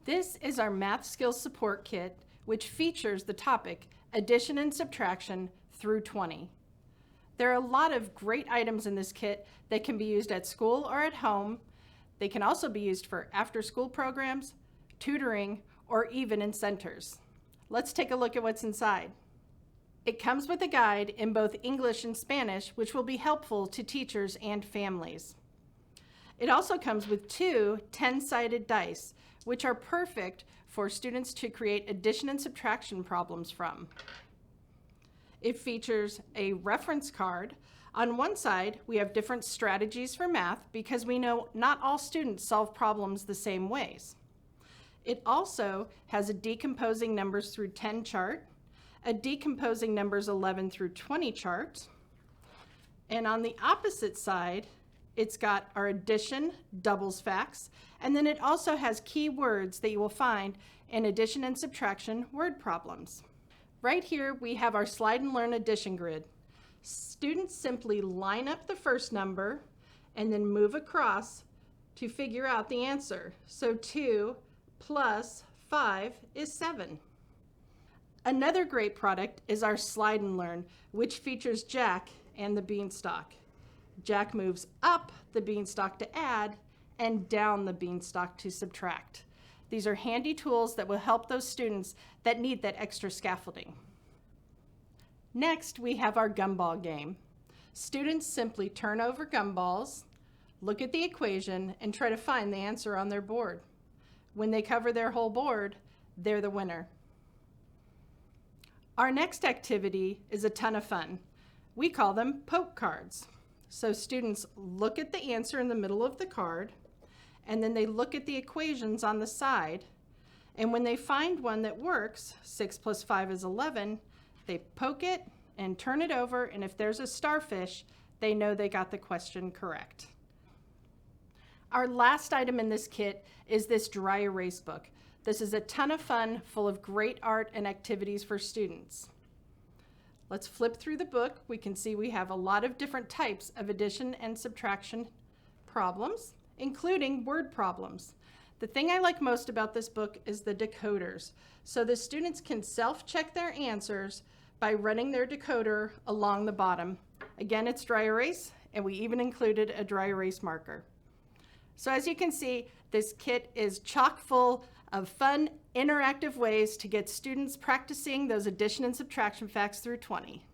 This is our Math Skills Support Kit, which features the topic Addition and Subtraction through 20. There are a lot of great items in this kit that can be used at school or at home. They can also be used for after-school programs, tutoring, or even in centers. Let's take a look at what's inside. It comes with a guide in both English and Spanish, which will be helpful to teachers and families. It also comes with two 10-sided dice, which are perfect for students to create addition and subtraction problems from. It features a reference card. On one side, we have different strategies for math because we know not all students solve problems the same ways. It also has a decomposing numbers through 10 chart, a decomposing numbers 11 through 20 chart, and on the opposite side, it's got our addition, doubles facts, and then it also has key words that you will find in addition and subtraction word problems. Right here, we have our slide and learn addition grid. Students simply line up the first number and then move across to figure out the answer. So 2 plus 5 is 7. Another great product is our slide and learn, which features Jack and the beanstalk. Jack moves up the beanstalk to add and down the beanstalk to subtract. These are handy tools that will help those students that need that extra scaffolding. Next, we have our Gumball game. Students simply turn over gumballs, look at the equation, and try to find the answer on their board. When they cover their whole board, they're the winner. Our next activity is a ton of fun. We call them poke cards. So students look at the answer in the middle of the card, and then they look at the equations on the side, and when they find one that works, 6 plus 5 is 11, they poke it and turn it over, and if there's a starfish, they know they got the question correct. Our last item in this kit is this dry erase book. This is a ton of fun, full of great art and activities for students. Let's flip through the book. We can see we have a lot of different types of addition and subtraction problems, including word problems. The thing I like most about this book is the decoders. So the students can self-check their answers by running their decoder along the bottom. Again, it's dry erase, and we even included a dry erase marker. So as you can see, this kit is chock full of fun, interactive ways to get students practicing those addition and subtraction facts through 20.